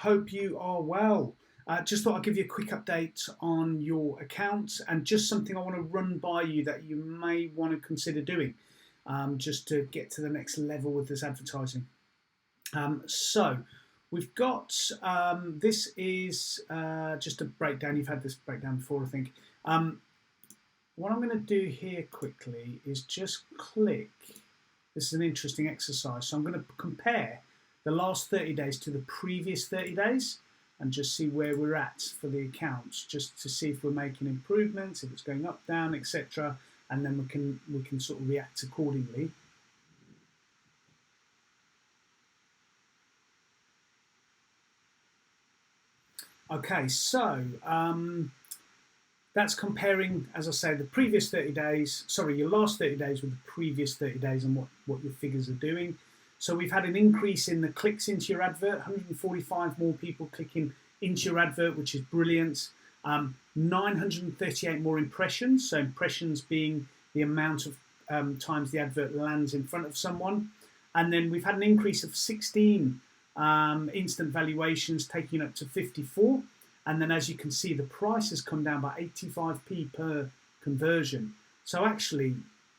Hope you are well. Just thought I'd give you a quick update on your account and just something I want to run by you that you may want to consider doing just to get to the next level with this advertising. So we've got, this is just a breakdown. You've had this breakdown before, I think. What I'm going to do here quickly is just click. This is an interesting exercise. So I'm going to compare the last 30 days to the previous 30 days and just see where we're at for the accounts, just to see if we're making improvements, if it's going up, down, etc. And then we can sort of react accordingly. Okay, so that's comparing, as I say, the previous 30 days, sorry, your last 30 days with the previous 30 days and what your figures are doing. So we've had an increase in the clicks into your advert, 145 more people clicking into your advert, which is brilliant. 938 more impressions, so impressions being the amount of times the advert lands in front of someone. And then we've had an increase of 16 instant valuations, taking up to 54. And then as you can see, the price has come down by 85p per conversion. So actually,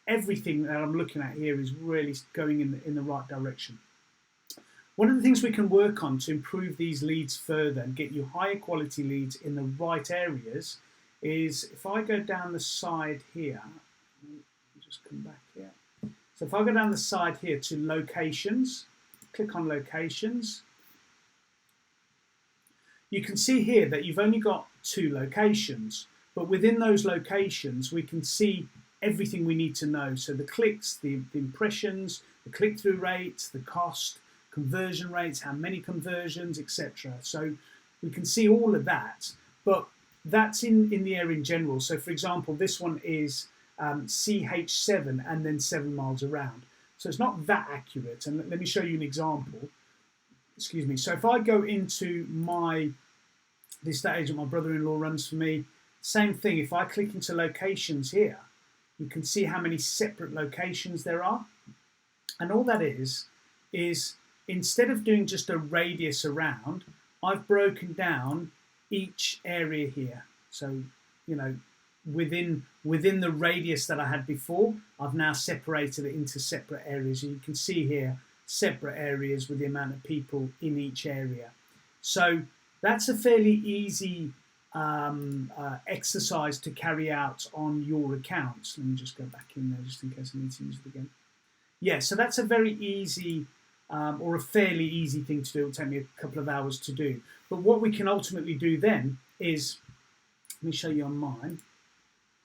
everything that I'm looking at here is really going in the right direction. One of the things we can work on to improve these leads further and get you higher quality leads in the right areas is if I go down the side here, just come back here. So if I go down the side here to locations, click on locations, you can see here that you've only got 2 locations, but within those locations we can see everything we need to know. So the clicks, the impressions, the click-through rates, the cost, conversion rates, how many conversions, etc. So we can see all of that, but that's in the area in general. So for example, this one is CH7 and then 7 miles around. So it's not that accurate. And let me show you an example. Excuse me. So if I go into the estate agent my brother-in-law runs for me, same thing. If I click into locations here, you can see how many separate locations there are. And all that is instead of doing just a radius around, I've broken down each area here. So, you know, within the radius that I had before, I've now separated it into separate areas. And you can see here, separate areas with the amount of people in each area. So that's a fairly easy exercise to carry out on your accounts. Let me just go back in there just in case I need to use it again. Yeah, so that's a very easy or a fairly easy thing to do. It'll take me a couple of hours to do. But what we can ultimately do then is, let me show you on mine.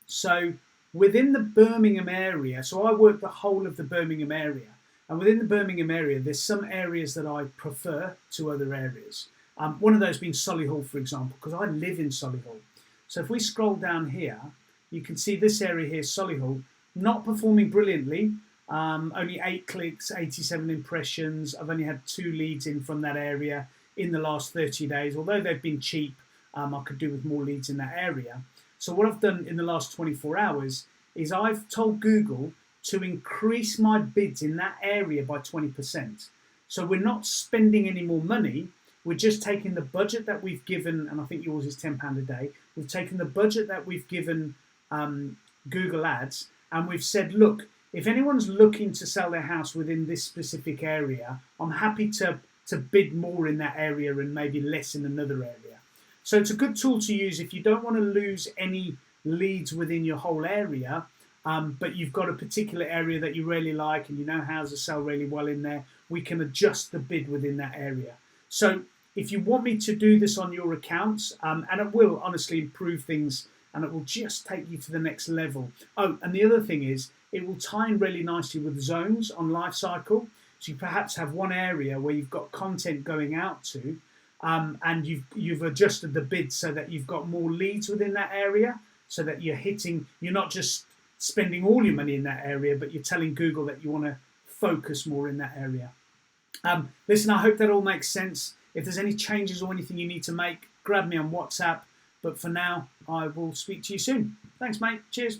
So within the Birmingham area, so I work the whole of the Birmingham area. And within the Birmingham area, there's some areas that I prefer to other areas. One of those being Solihull, for example, because I live in Solihull. So if we scroll down here, you can see this area here, Solihull, not performing brilliantly. Only 8 clicks, 87 impressions. I've only had 2 leads in from that area in the last 30 days. Although they've been cheap, I could do with more leads in that area. So what I've done in the last 24 hours is I've told Google to increase my bids in that area by 20%. So we're not spending any more money. We're just taking the budget that we've given, and I think yours is £10 a day. We've taken the budget that we've given Google Ads, and we've said, look, if anyone's looking to sell their house within this specific area, I'm happy to bid more in that area and maybe less in another area. So it's a good tool to use if you don't want to lose any leads within your whole area, but you've got a particular area that you really like and you know houses sell really well in there. We can adjust the bid within that area. So if you want me to do this on your accounts, and it will honestly improve things and it will just take you to the next level. Oh, and the other thing is, it will tie in really nicely with zones on Lifecycle. So you perhaps have one area where you've got content going out to, and you've adjusted the bid so that you've got more leads within that area, so that you're not just spending all your money in that area, but you're telling Google that you want to focus more in that area. Listen, I hope that all makes sense. If there's any changes or anything you need to make, grab me on WhatsApp. But for now, I will speak to you soon. Thanks, mate. Cheers.